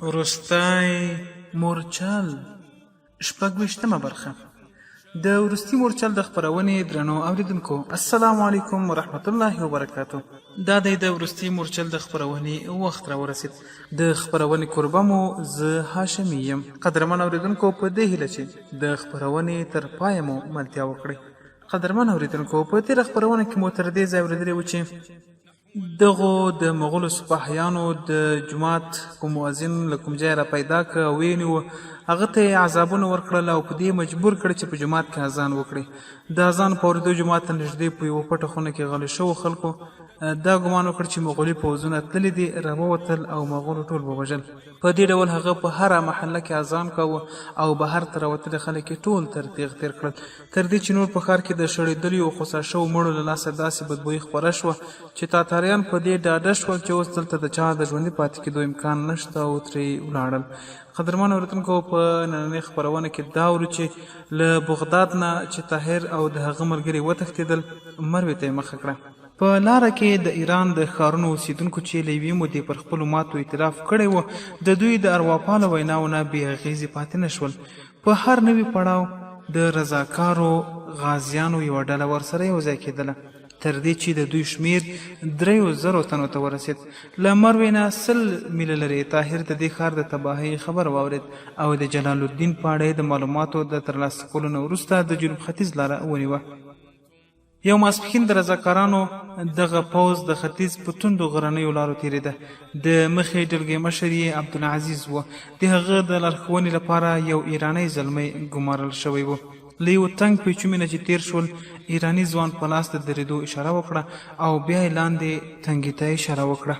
وروستی مورچل شپږ-ویشتمه برخه. د وروستي مورچل د خپرونې درنو اوریدونکو السلام علیکم ورحمت الله وبرکاتو. دا د وروستي مورچل د خپرونې وخت را ورسید. د خپرونې کوربه مو زه هاشمي یم. قدرمن اوریدونکو په دې هیله چې د خپرونې تر پایه مو ملتیا وکړئ. قدرمن اوریدونکو په تېره خپرونه کې مو تر دې ځای اورېدلی و چې دغو د مغولو سپاهیانو د جومات په مؤذن له کوم ځای را پیدا که او ویې نیوه، هغه ته یې عذابونه ورکړل او په دې مجبور کړ چې په جومات کې اذان وکړي. د اذان په اورېدو جومات ته نږدې په یوه پټه خونه کې غلي شوو خلکو دا ګمان وکړ چې مغولي پوځونه تللي دي، راووتل او مغولو ټول ووژل. په دې ډول هغه په هره محله کې اذان کاوه او بهر ته راوتلي خلک یې ټول تر تیغ تیر کړل، تر دې چې نور په ښار کې د شړېدلي او خوسا شوو مړو له لاسه داسې بدبویي خپره شوه چې تاتاریان په دې ډاډه شول چې اوس دلته د چا د ژوندي پاتې کېدو امکان نشته او ترې ولاړل. قدرمن اورېدونکو په نننۍ خپرونه کې دا اورو چې له بغداد نه چې طاهر او د هغه ملګري وتښتېدل، مروې ته یې مخه کړه. په لاره کې د ایران د ښارونو اوسېدونکو چې له یوې مودې پر خپلو ماتو اعتراف کړی و، د دوی د ارواپالو ویناونه بې اغېزې پاتې نه شول. په هر نوي پړاو د رضاکارو غازیانو یوه ډله ورسره یو ځای کېدله، تر دې چې د دوی شمیر 3,000 تنو ته ورسېد. له مروې نه 100 میله لرې طاهر د دې ښار د تباهۍ خبر واورېد او د جلال الدین په اړه د معلوماتو د ترلاسه کولو نه وروسته د جنوب ختیځ لاره ونیوه. یو ماسپښین د رضاکارانو دغه پوځ د ختیځ په توندو غرنیو لارو تېرېده. د مخې ډلګۍ مشر یې عبدالعزیز و. د هغه د لارښوونې لپاره یو ایرانی زلمی ګمارل شوی و. له یو تنګ پیچومي نه چې تېر شول، ایراني ځوان په لاس د درېدو اشاره وکړه او بیا یې لاندې تنګي ته اشاره وکړه.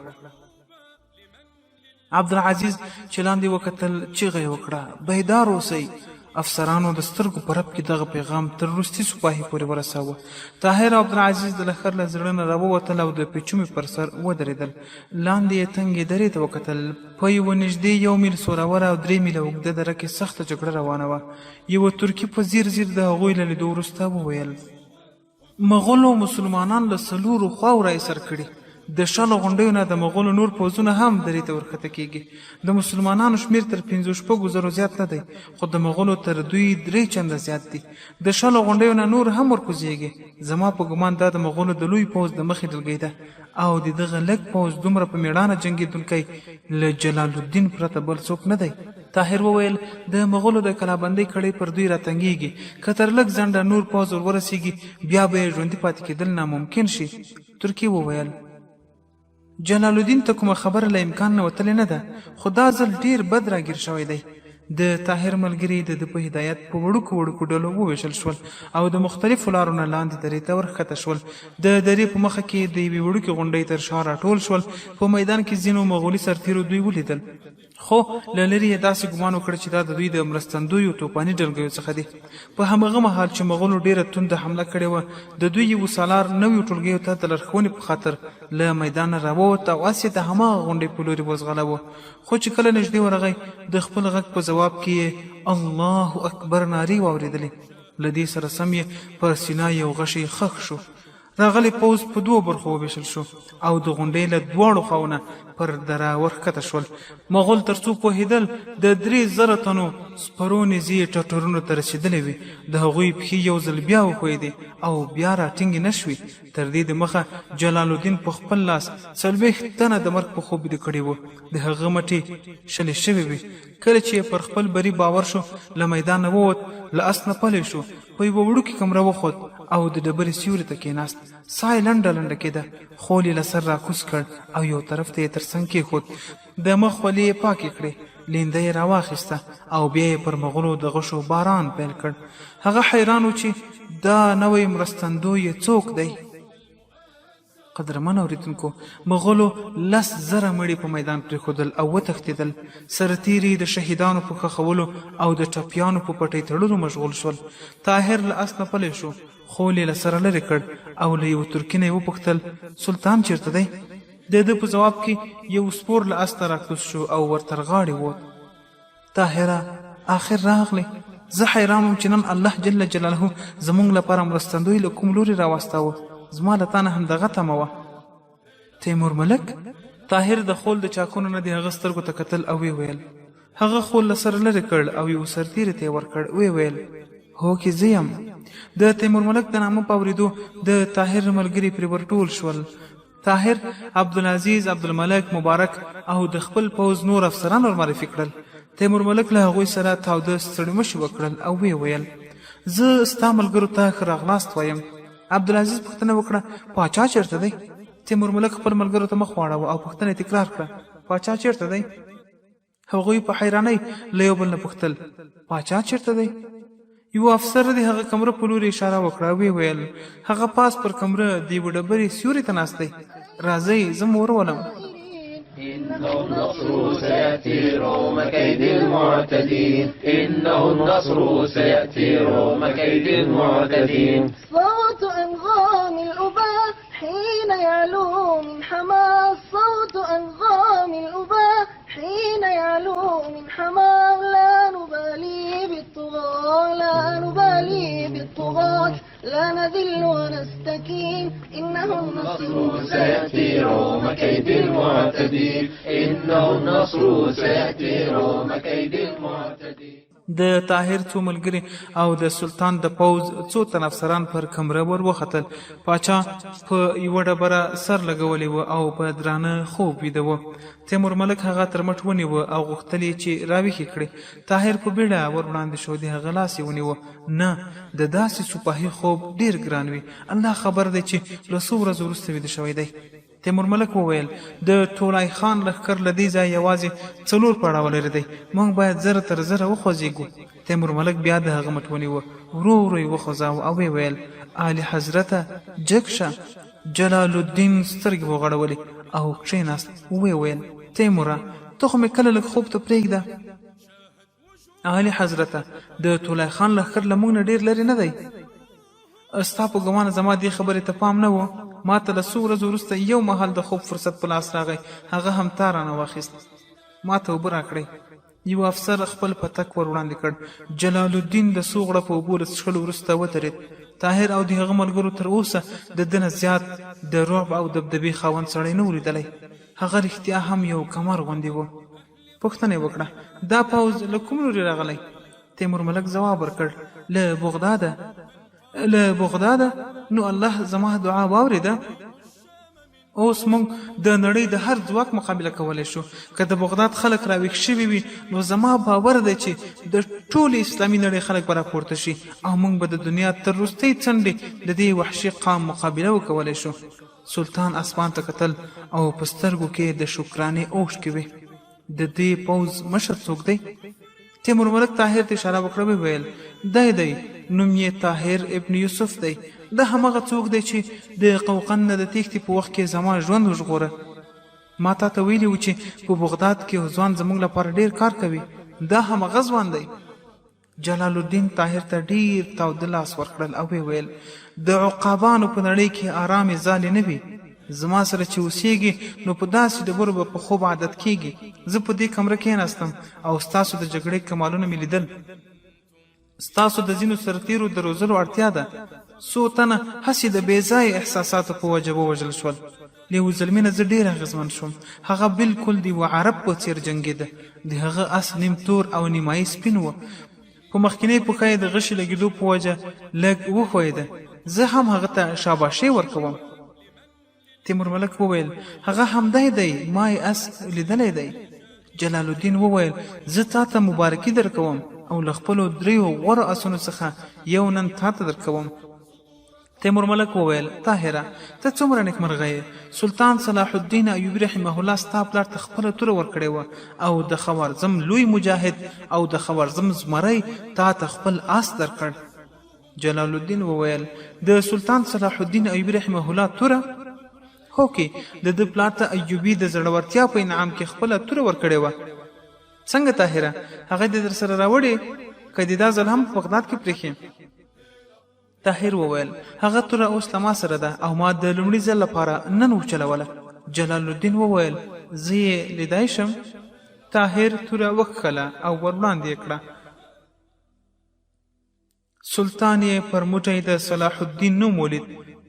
عبدالعزیز چې لاندې وکتل چیغه یې وکړه، بیدار اوسئ. افسرانو د سترګو په رپ کې دغه پیغام تر وروستي سپاهي پورې ورساوه. طاهر او عبدالعزیز د لښکر له زړه نه راووتل او د پیچومي پر سر ودرېدل. لاندې یې تنګې درې ته وکتل. په یوه نږدې 1 میل سوروره او 3 میله اوږده دره کې سخته جګړه روانه وه. یوه ترکي په ځیر ځیر د هغوی له لیدو وروسته وویل، مغولو مسلمانان له 4 خواو را ایسر کړي. د 100 غونډیو نه د مغولو نور پوځونه هم درې ته ورښکته کېږي. د مسلمانانو شمیر تر 5,000 زیات نه دی، خو د مغولو تر دوی 3 چنده زیات دي. د 100 غونډیو نه نور هم ورکوزیږي. زما په ګمان دا د مغولو د لوی پوځ د مخې ډلګۍ ده او د دغه لږ پوځ دومره په میړانه جنګېدونکی له جلال الدین پرته بل څوک نه دی. طاهر وویل، د مغولو د کلابندۍ کړۍ پر دوی راتنګېږي. که تر لږ ځنډه نور پوځ ورورسېږي، بیا به یې ژوندي پاتې کېدل ناممکن شي. ترکي وویل، جلال الدین ته کومه خبره له امکان نه وتلې نه ده، خو دا ځل ډیر بد راګیر شوی دی. د طاهر ملګري د په هدایت په وړوکو ډلو وویشل شول او د مختلفو لارو نه لاندې درې ته ورښکته شول. د درې په مخه کې د یوې وړوکې غونډۍ تر شا راټول شول. په میدان کې ځینو مغولي سرتیرو دوی ولیدل، خو له لرې یې داسې ګمان وکړ چې دا د دوی د مرستندویو توپاني ډلګیو څخه دي. په همغه مهال چې مغولو ډیره تونده حمله کړې وه، د دوی یو سالار نویو ټولګیو ته د لارښوونې په خاطر له میدانه راووت او اس یې د هماغه غونډۍ په لورې وځغلاوه. خو چې کله نږدې ورغی، د خپل غږ په ځواب کې یې الله اکبر نارې واورېدلې. له دې سره سم یې پر سینه یو غشی خښ شو. راغلی پوځ په 2 برخو وویشل شو او د غونډۍ له 2 خواونه پر دره ورښکته شول. مغول تر څو پوهېدل د 3,000 تنو سپرو نیزې ټټرونو ته رسېدلې وې. د هغوی پښې یو ځل بیا وښویېدې او بیا راټینګې نه شوې. تر دې دمخه جلال الدین په خپل لاس 40 تنه د مرګ په خوب بیده کړي وو. د هغه مټې شلې شوې وې. کله چې پر خپل بری باور شو، له میدانه ووت، له اس نه پلی شو، په یوه وړوکې کمره وخوت او د ډبرې سیوري ته کېناست. ساه یې لنډه لنډه کېده. خول یې له سر راکوز کړ او یو طرف ته یې تر څنګ کېښود. د مخ خولې یې پاکې کړې، لینده یې راواخیسته او بیا یې پر مغولو د غشو باران پیل کړ. هغه حیران و چې دا نوی مرستندوی یې څوک دی. قدرمن اوریدونکو، مغولو 10,000 مړي په میدان پرېښودل او وتښتېدل. سرتیري د شهیدانو په ښخولو او د ټپیانو په پټۍ تړلو مشغول شول. طاهر له اس نه پلی شو، خول یې له سره لرې کړ او له یو ترکي نه یې وپوښتل، سلطان چېرته دی؟ د ده په ځواب کې یو سپور له اس ته راکوز شو او ورتر غاړې ووت. طاهره، آخر راغلی. زه حیران وم چې نن الله جل جلاله زموږ لپاره مرستندوی له کوم لوري راواستاوه. زما له تا نه همدغه تمه وه. تیمور ملک، طاهر د خول د چاکونو نه د هغه سترګو ته کتل او وی ویل هغه خول له سره لرې کړ او یو سرتیري ته یې ورکړ. وی ویل هو کې زه یم. د تیمور ملک د نامه په اورېدو د طاهر ملګري پرې ورټول شول. طاهر عبدالعزیز، عبدالملک، مبارک او د خپل پوځ نور افسران ور معرفي کړل. تیمور ملک له هغوی سره تاوده ستړي وکړل او وی ویل زه ستا ملګرو ته ښه راغلاست وایم. عبدالعزیز پوښتنه وکړه پاچا چېرته دی؟ تیمور ملک خپل ملګرو ته مخ واړاوه او پوښتنه تکرار کړه پاچا چېرته دی؟ هغوی په حیرانۍ له یو بل نه پوښتل پاچا چېرته دی؟ یو افسر د هغه کمره په لوري اشاره وکړه. وی ویل هغه پاس پر کمره د یوه ډبرې سیوري ته ناست دی. راځئ زه مو ورولم. إنه النصر سيأتي رغم كيد المعتدين. إنه النصر سيأتي رغم كيد المعتدين. صوت أنغام الأباء حين يعلو من حماس. صوت أنغام الأباء حين يعلو من حماس. لا نبالي بالطغاة، لا نبالي بالطغاة، لا نذل ونستكين. إنه النصر سيأتي رغم كيد المعتدين. إنه النصر سيأتي رغم كيد المعتدين. د طاهر څو ملګري او د سلطان د پوځ څو تن افسران پر کمره ور وختل. پاچا په یوه ډبره سر لګولی و او په درانه خوب ویده و. تیمور ملک هغه تر مټ ونیوه او غوښتل یې چې راویښې کړي. طاهر په بیړه ور وړاندې شو. د هغه لاس یې ونیوه. نه، د داسې سپاهي خوب ډیر ګران وي. الله خبر دی چې له څو ورځو وروسته ویده شوی دی. تیمور ملک وویل د طولای خان لښکر له دې ځایه یوازې 4 پړاوه لرې دی. موږ باید زره تر زره وخوځېږو. تیمور ملک بیا د هغه مټ ونیوه. ورو ورو یې وخوځاوه او ویې ویل اعلی حضرته جګ شه. جلال الدین سترګې وغړولې او کښېناست. ویې ویل تیموره ته خو مې کله لږ خوب ته پرېږده. اعلی حضرته د طولای خان لښکر له موږ نه ډېر لرې نه دی. ستا په ګمان زما دې خبرې ته پام نه و. ما ته له څو ورځو وروسته یو مهال د خوب فرصت په لاس راغی. هغه هم تا رانه واخیست. ما ته اوبه راکړئ. یو افسر خپل پتک ور وړاندې کړ. جلال الدین د څو غړپو اوبو له څښلو وروسته ودرېد. طاهر او د هغه ملګرو تر اوسه د ده نه زیات د رعب او دبدبې خاوند سړی نه و لیدلی. هغه رښتیا هم یو کمر غوندې و. پوښتنه یې وکړه دا پوځ له کوم لوري راغلی؟ تیمور ملک ځواب ورکړ له بغداده. له بغداده؟ نو الله زما دعا واورېده. اوس موږ د نړۍ د هر ځواک مقابله کولی شو. که د بغداد خلک راویښ شوي وي نو زما باور دی چې د ټولې اسلامي نړۍ خلک به راپورته شي او موږ به د دنیا تر وروستۍ څنډې د دې وحشي قام مقابله وکولی شو. سلطان اسمان ته کتل او په سترګو کې د شکرانې اوښکې وې. د دې پوځ مشر څوک دی؟ تیمور ملک طاهر ته اشاره وکړه. ویل دی نوم یې طاهر ابن یوسف دی. دا همغه څوک دی چې د قوقن نه د تېښتې په وخت کې زما ژوند وژغوره. ما تا ته ویلي و چې په بغداد کې ځوان زموږ لپاره ډیر کار کوي. دا همغه ځوان دی. جلال الدین طاهر ته ډیر تاوده لاس ورکړل او ویل د عقابانو په نړۍ کې آرامې ځالې نه وي. زما سره چې اوسېږي نو په داسې ډبرو به په خوب عادت کېږي. زه په دې کمره کېناستم او ستاسو د جګړې کمالونه مې لیدل. ستاسو د ځینو سرتیرو د روزلو اړتیا ده. څو تنه هسې د بې ځایه احساساتو په وجه ووژل شول. له یو زلمي نه زه ډېر اغېزمن شوم. هغه بالکل د یوه عرب په څېر جنګېده. د هغه اس نیم تور او نیمایي سپین و. په مخکینۍ پښه یې د غشي لګېدو په وجه لږ وښویېده. زه هم هغه ته شاباشي ورکوم. تیمور ملک وویل هغه همدی دی، ما یې اس لیدلی دی. جلال الدین وویل زه تا ته مبارکي درکوم او له خپلو 3 غوره اسونو څخه یو نن تا ته درکوم. تیمور ملک وویل طاهره ته څومره نیکمرغه یې. سلطان صلاح الدین ایوبي رحمه الله ستا پلار ته خپله توره ورکړې وه او د خوارزم لوی مجاهد او د خوارزم زمری تا ته خپل آس درکړ. جلال الدین وویل د سلطان صلاح الدین ایوبي رحمه الله توره؟ هوکې د ده پلار ته ایوبي د زړورتیا په انعام کې خپله توره ورکړې وه. څنګه طاهره هغه دې در سره راوړې که دې دا ځل هم په بغداد کې پرېښې؟ طاهر وویل هغه توره اوس له ما سره ده او ما د لومړي ځل لپاره نن وچلوله. جلال الدین وویل زه یې لیدای شم؟ طاهر توره وکښله او ور وړاندې یې کړه. سلطان یې پر موټی د صلاح الدین نوم ولید.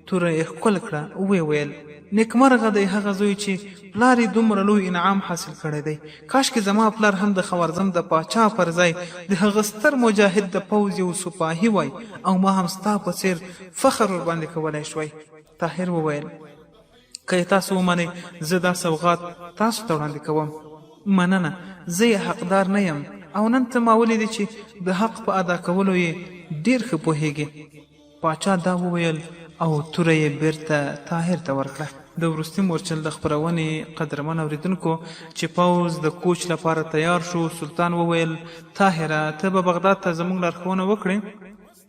توره یې ښکل کړه. ویې ویل نیکمرغه دی هغه زوی چې پلار یې دومره لوی انعام حاصل کړی دی. کاشکې زما پلار هم د خوارزم د پاچا پر ځای د هغه ستر مجاهد د پوځ یو سپاهي وای او ما هم ستا په څېر فخر ورباندې کولی شوی. طاهر وویل که تاسو ومنئ زه دا سوغات تاسو ته وړاندې کوم. مننه، زه یې حقدار نه یم او نن ته ما ولیدې چې د حق په ادا کولو یې ډېر ښه پوهېږې. پاچا دا وویل او توره یې بیرته طاهر ته ورکړه. د وروستي مورچل د خپرونې قدرمن اورېدونکو چې پوځ د کوچ لپاره تیار شو، سلطان وویل طاهره ته به بغداد ته زموږ لارښوونه وکړې؟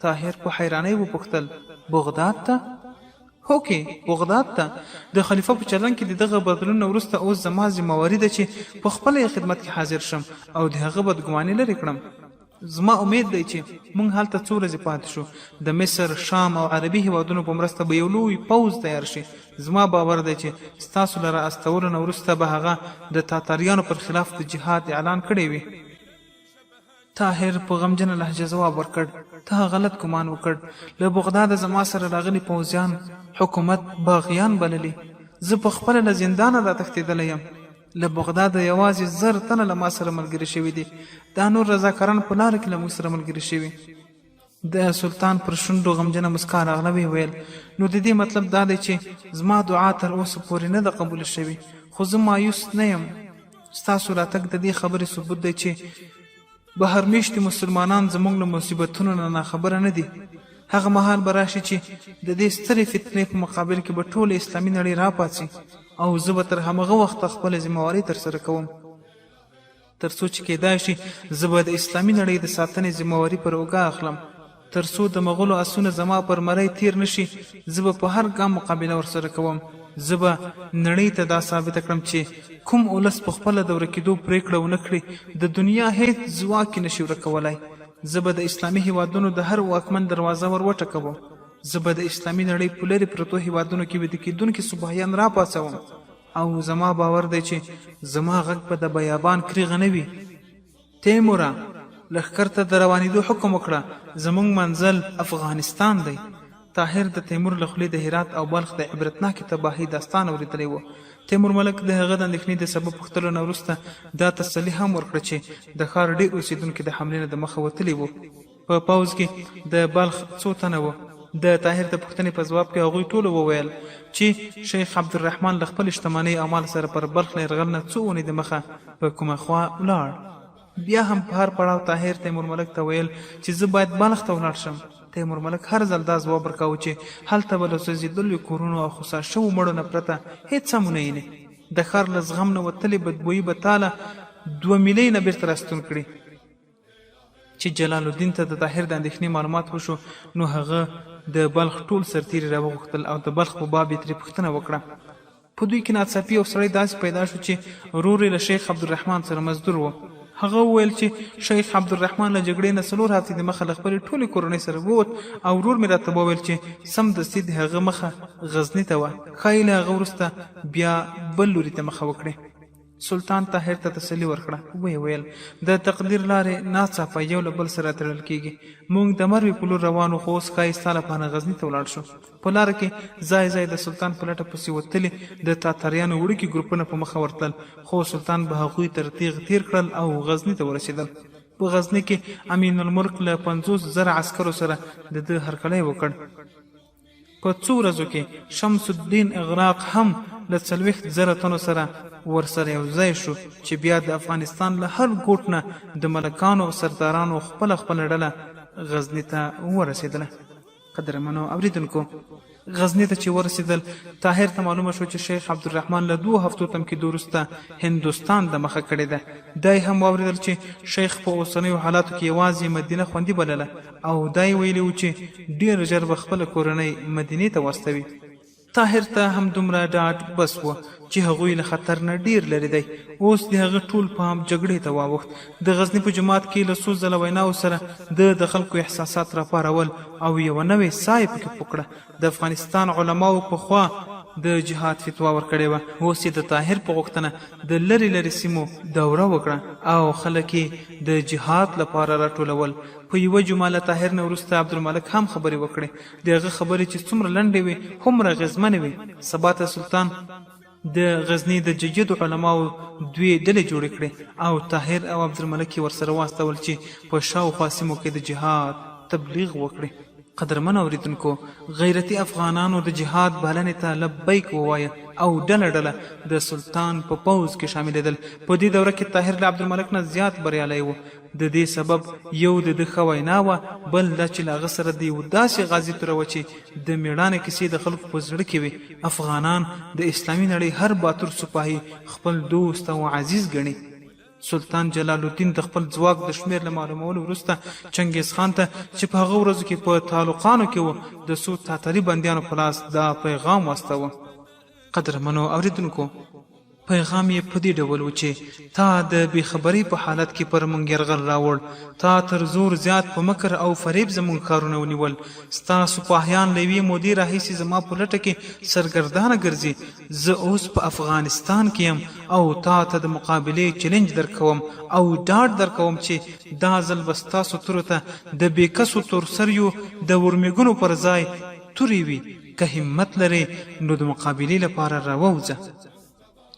طاهر په حیرانۍ وپوښتل بغداد ته؟ هوکې بغداد ته. د خلیفه په چلن کې د دغه بدلون وروسته اوس زما ذمهواري ده چې په خپله یې خدمت کې حاضر شم او د هغه بدګماني لرې کړم. زما امید دی چې موږ هلته څو ورځې پاتې شو. د مصر، شام او عربي هیوادونو په مرسته به یو لوی پوځ تیار شي. زما باور دی چې ستاسو له رااستولو نه وروسته به هغه د تاتاریانو پر خلاف د جهاد اعلان کړی وي. طاهر په غمجنه لهجه ځواب ورکړ ته غلط ګمان وکړ. له بغداده زما سره راغلي پوځیان حکومت باغیان بللي. زه په خپله له زندانه را تښتېدلی یم. له بغداده یوازې 1000 تنه له ما سره ملګري شوي دي. دا نور رضاکاران په لاره کې له موږ سره ملګري شوي. د سلطان پر شونډو غمجنه مسکا راغله. ویې ویل نو د دې مطلب دا دی چې زما دعا تر اوسه پورې نه ده قبوله شوې. خو زه مایوس نه یم. ستاسو راتګ د دې خبرې ثبوت دی چې بهرمیشتي مسلمانان زموږ له مصیبتونو نه ناخبره نه دي. هغه مهال به راشي چې د دې سترې فتنې په مقابل کې به ټوله اسلامي نړۍ راپاڅي او زه به تر همغه وخته خپله ذمهواري ترسره کوم تر څو چې کیدای شي زه به د اسلامي نړۍ د ساتنې ذمهواري پر اوږه اخلم. تر څو د مغولو اسونه زما پر مرۍ تیر نشي زه به په هر ګام مقابله ورسره کوم. زه به نړۍ ته دا ثابته کړم چې کوم ولس په خپله د ورکېدو پرېکړه ونه کړي د دنیا هیڅ ځواک یې نشي ورکولی. زه به د اسلامي هیوادونو د هر واکمن دروازه ور وټکوم. زه به د اسلامي نړۍ په لرې پرتو هیوادونو کې ویده کېدونکي سپاهیان راپاڅوم او زما باور دی چې زما غږ به د بیابان کریغه نه وي. تیموره لښکر ته د روانېدو حکم وکړه. زموږ منزل افغانستان دی. طاهر د تیمور له خولې د هرات او بلخ د عبرتناکې تباهۍ داستان اورېدلی و. تیمور ملک د هغه د اندېښنې د سبب پوښتلو نه وروسته دا تسلي هم ورکړه چې د ښار ډېر اوسېدونکي د حملې نه د مخه وتلي وو. په پوځ کې د بلخ څو تنه وو. د طاهر د پوښتنې په ځواب کې هغوی ټولو وویل چې شیخ عبدالرحمن له خپلې شتمنۍ او مال سره پر بلخ له یرغل نه څو اونۍ د مخه په کومه خوا ولاړ. بیا هم په هر پړاو طاهر تیمور ملک ته ویل چې زه باید بلخ ته ولاړ شم. تیمور ملک هر ځل دا ځواب ورکاوه چې هلته به له سوځېدلو کورونو او خوسا شوو مړو نه پرته هېڅ امونه یې نه. د ښار له زغم نه وتلې بدبویي به تاله 2 میلۍ نه بیرته راستون کړي. چې جلال الدین ته د طاهر د اندېښنې معلومات وشو نو هغه د بلخ ټول سرتیري راوغوښتل او د بلخ په باب یې ترې پوښتنه وکړه. په دوی کې ناڅاپي یو سړی داسې پیدا شو چې ورور یې له شیخ عبدالرحمن سره مزدور و. هغه وویل چې شیخ عبدالرحمن له جګړې نه 4 هفتې د مخه له خپلې ټولې کورنۍ سره ووت او ورور مې راته وویل چې سمدستي د هغه مخه غزني ته وه. ښایي له هغه وروسته بیا بل لوري ته مخه وکړې. سلطان طاهر ته تسلي ورکړه. ویې ویل د تقدیر لارې ناڅاپه یو له بل سره تړل کېږي. موږ د مروې په لور روان وو خو اوس ښایي ستا لپاره غزني ته ولاړ شو. په لاره کې ځای ځای د سلطان په لټه پسې وتلي د تاتاریانو وړوکي ګروپونه په مخه ورتلل خو سلطان به هغوی تر تیغ تیر کړل او غزني ته ورسېدل. په غزني کې امین الملک له 50,000 عسکرو سره د ده هرکلی وکړ. په څو ورځو کې شمس الدین اغراق هم له 40,000 تنو سره ورسره یو ځای شو چې بیا د افغانستان له هر ګوټ نه د ملکانو او سردارانو خپله ډله غزني ته ورسېدله. قدرمنو اورېدونکو، غزني ته چې ورسېدل طاهر ته معلومه شو چې شیخ عبدالرحمن له 2 هفتو تمکیدو وروسته هندوستان د مخه کړې ده. دا یې هم واورېدل چې شیخ په اوسنیو حالاتو کې یوازې مدینه خوندي بلله او دا یې ویلي و چې ډېر ژر به خپله کورنۍ مدینې ته واستوي. طاهر ته هم دومره ډاډ بس و چې هغوی له خطر نه ډیر لرې دی. اوس د هغه ټول پام جګړې ته واوښت. د غزني په جومات کې له څو ځله ویناو سره د خلکو احساسات راپارول او یوه نوې ساه یې پکې پوکړه. د افغانستان علماو پخوا د جهاد فتوا ورکړې وه. اوس یې د طاهر په غوښتنه د لرې لرې سیمو دوره وکړه او خلک یې د جهاد لپاره راټولول. په یوه جمعه له طاهر نه وروسته عبدالملک هم خبرې وکړې. د هغه خبرې چې څومره لنډې وې هومره اغېزمنې وې. سبا ته سلطان د غزني د جیدو علماو دوی ډلې جوړې کړې او طاهر او عبدالملک یې ورسره واستول چې په شاوخوا سیمو کې د جهاد تبلیغ وکړي. قدرمن اوریدونکو، غیرتي افغانانو د جهاد بلنې ته لبیک ووایه او ډله ډله د سلطان په پوځ کې شاملېدل. په دې دوره کې طاهر له عبدالملک نه زیات بریالی و. د دې سبب یو د ده ښه وینا وه، بل دا چې له هغه سره د یو داسې غازي توره وه چې د مېړانې کیسې د خلکو په زړه کې وي. افغانان د اسلامي نړۍ هر باتور سپاهي خپل دوست او عزیز ګڼي. سلطان جلال الدین د خپل ځواک د شمېر له معلومولو وروسته چنګیز خان ته چې په هغه ورځو کې په تعلقانو کې و د څو تاتاري بندیانو په لاس دا پیغام واستاوه. قدرمنو اوریدونکو، پیغام یې په دې ډول و چې تا د بېخبرۍ په حالت کې پر موږ یرغل راوړ. تا تر زور زیات په مکر او فریب زموږ کارونه ونیول. ستا سپاهیان له یوې مودې راهیسې زما په لټه کې سرګردانه ګرځي. زه اوس په افغانستان کې یم او تا ته د مقابلې چلنج درکوم او ډاډ درکوم چې دا ځل به ستاسو تورو ته د بېکسو تورسریو د ورمېږونو پر ځای تورې وي. که همت لرې نو د مقابلې لپاره راووځه.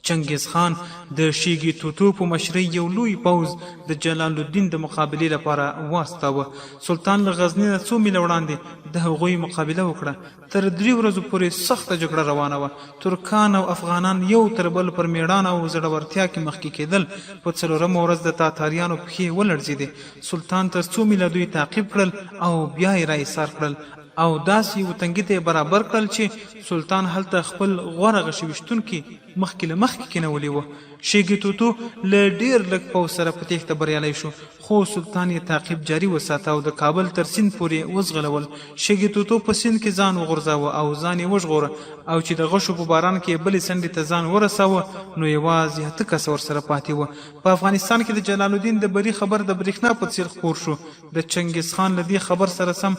چنګیز خان د شیګي توتو په مشرۍ یو لوی پوځ د جلال الدین د مقابلې لپاره واستاوه. سلطان له غزني نه څو میله وړاندې د هغوی مقابله وکړه. تر 3 ورځو پورې سخته جګړه روانه وه. ترکان او افغانان یو تر بل پر میړانه او زړورتیا کې مخکې کېدل. په 4مه ورځ د تاتاریانو پښې ولړزېدې. سلطان تر څو میله دوی تعقیب کړل او بیا یې راایسار کړل او داسې یو تنګي ته برابر کړل چې سلطان هلته خپل غوره غشي ویشتونکي مخکې له مخکې کېنولي وه. شیګي توتو له ډېر لږ پوځ سره په تېښته بریالی شو، خو سلطان یې تعقیب جاري وساته او د کابل تر سیند پورې وزغلول. شیګي توتو په سیند کې ځان وغورځاوه او ځان یې وژغوره او چې د غشو په باران کې بلې څنډې ته ځان ورساوه نو یوازې 8 کسه ورسره پاتې وه. په افغانستان کې د جلال الدین د بري خبر د برېښنا په څېر خپور شو. د چنګیز خان له دې خبر سره سم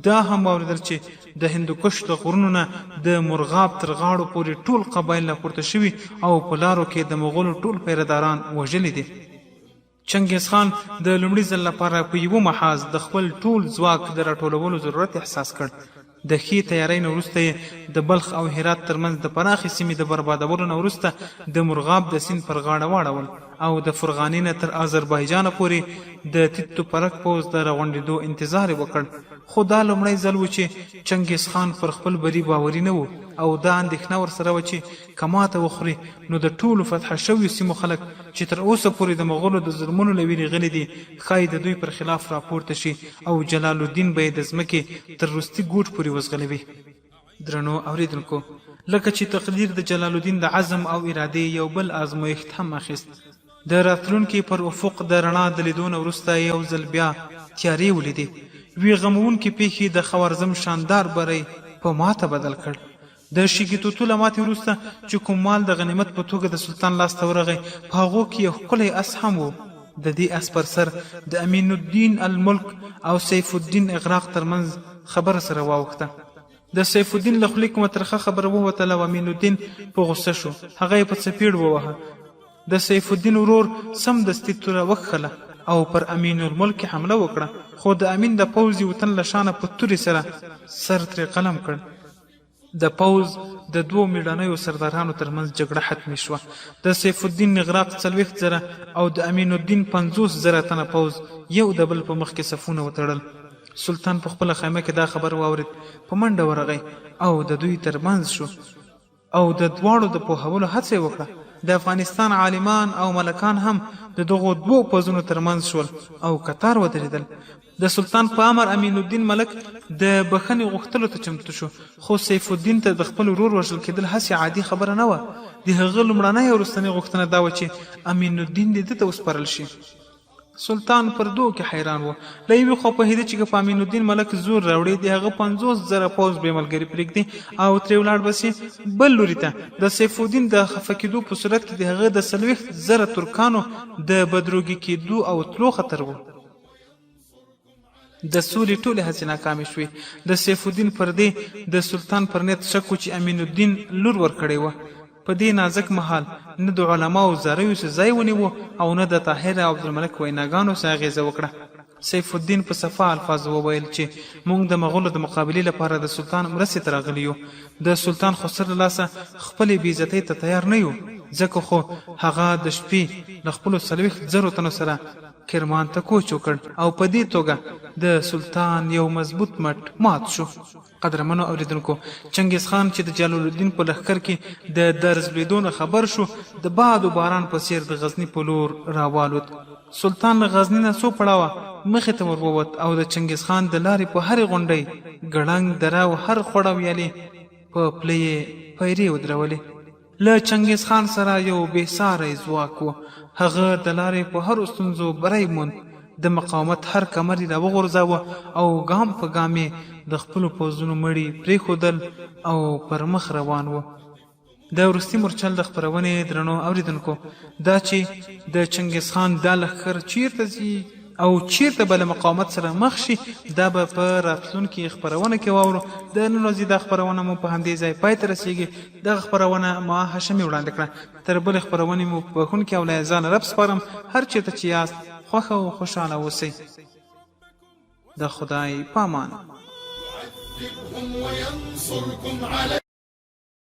دا هم واورېدل چې د هندوکش د غرونو نه د مرغاب تر غاړو پورې ټول قبایل راپورته شوي او په لارو کې د مغولو ټول پیرداران وژلي دي. چنګیز خان د لومړي ځل لپاره په یوه محاذ د خپل ټول ځواک د راټولولو ضرورت احساس کړ. د ښې تیارۍ نه وروسته یې د بلخ او هرات ترمنځ د پراخې سیمې د بربادولو نه وروسته د مرغاب د سیند پر غاړه واړول او د فرغانې نه تر آذربایجانه پورې د تیتو پرک پوځ د راغونډېدو انتظار یې وکړ. خو دا لومړی ځل و چې چنګیز خان پر خپل بري باوري نه و او دا اندېښنه ورسره وه چې که ماته وخوري نو د ټولو فتح شویو سیمو خلک چې تر اوسه پورې د مغولو د ظلمونو له ویرې غلي دي ښایي د دوی پر خلاف راپورته شي او جلال الدین به یې د ځمکې تر وروستي ګوټ پورې وزغلوي. درنو اوریدونکو، لکه چې تقدیر د جلال الدین د عزم او ارادې یو بل ازمایښت هم اخیست. د راتلونکي پر افق د رڼا د لیدو نه وروسته یو ځل بیا تیارې ولیدې. وی غموونکې پیښې د خوارزم شاندار بری په ماته بدل کړ. د شیګي توتو له ماتې وروسته چې کوم مال د غنیمت په توګه د سلطان لاس ته ورغی، په هغو کې یو ښکلی اس هم و. د دې اس پر سر د امین الدین الملک او سیف الدین اغراق ترمنځ خبره سره واوښته. د سیف الدین له خولې کومه ترخه خبره ووتله او امین الدین په غصه شو. هغه یې په څپېړ ووهه. د سیف الدین ورور سمدستي توره وکښله او پر امین الملک حمله وکړه، خو د امین د پوځ یو تن له شانه په تورې سره سر ترې قلم کړ. د پوځ د 2 میړنیو سردارانو ترمنځ جګړه حتمي شوه. د سیف الدین اغراق 40 زره او د امین الدین 50 زره تنه پوځ یو د بل په مخ کې صفونه وتړل. سلطان په خپله خیمه کې دا خبر واورېد، په منډه ورغی او د دوی ترمنځ شو او د دواړو د پوهولو هڅه یې وکړه. د افغانستان عالمان او ملکان هم د دغو 2 پوځونو ترمنځ شول او کتار ودرېدل. د سلطان په امر امین الدین ملک د بخښنې غوښتلو ته چمتو شو، خو سیف الدین ته د خپل ورور وژل کېدل هسې عادي خبره نه وه. د هغه لومړنۍ او وروستنۍ غوښتنه دا وه چې امین الدین دې ده ته وسپارل شي. سلطان پر 2 کې حیران و. له یوې خوا پوهېده چې که په امین الدین ملک زور راوړي د هغه 50 زره پوځ بې ملګري پرېږدي او ترې ولاړ به سي بل لوري ته. د سیف الدین د خفه کېدو په صورت کې د هغه د 40 زره ترکانو د بدروګي کېدو او تلو خطر و. د سولې ټولې هڅې ناکامې شوې. د سیف الدین پردې د سلطان پر نیت شک و چې امین الدین لور ورکړې وه. په دې نازک مهال نه د علماو زاریو څه ځای ونیو او نه د طاهر او عبدالملک ویناګانو څه اغېزه وکړه. سیف الدین په صفا الفاظ وویل چې موږ د مغولو د مقابلې لپاره د سلطان مرستې ته راغلي یو. د سلطان خسر له لاسه خپلې بېعزتۍ ته تیار نه یو، ځکه خو هغه د شپې له خپلو 40,000 تنو سره کرمان ته کوچ وکړ او په دې توګه د سلطان یو مضبوط مټ مات شو. قدرمنو اوریدونکو، چنګیز خان چې د جلال الدین په لښکر کې د درزلېدو نه خبر شو، د باد و باران په څېر د غزني په لور راوالوت. سلطان له غزني نه څو پړاوه مخې ته ور ووت او د چنګیز خان د لارې په هرې غونډۍ، ګړنګ، دره او هر خوړ او ویالې په پله یې پیرې ودرولې. له چنګیز خان سره یو بېساری ځواک و. هغه د لارې په هرو ستونزو بری موند. د مقاومت هر کمر یې راوغورځاوه او ګام په ګام یې د خپلو پوځونو مړي پرېښودل او پر مخ روان و. د وروستي مورچل د خپرونې درنو اوریدونکو، دا چې د چنګیز خان دا لښکر چیرته ځي او چیرته به له مقاومت سره مخ شي، دا به په راتلونکي خپرونه کې واورو. د نن ورځې دا خپرونه مو په همدې ځای پای ته رسېږي. دغه خپرونه ما هاشمي وړاندې کړه. تر بلې خپرونې مو په بښونکي او له ځانه رب سپارم. هر چېرته چې یاست خوښه او خوشحاله اوسئ. د خدای په امان.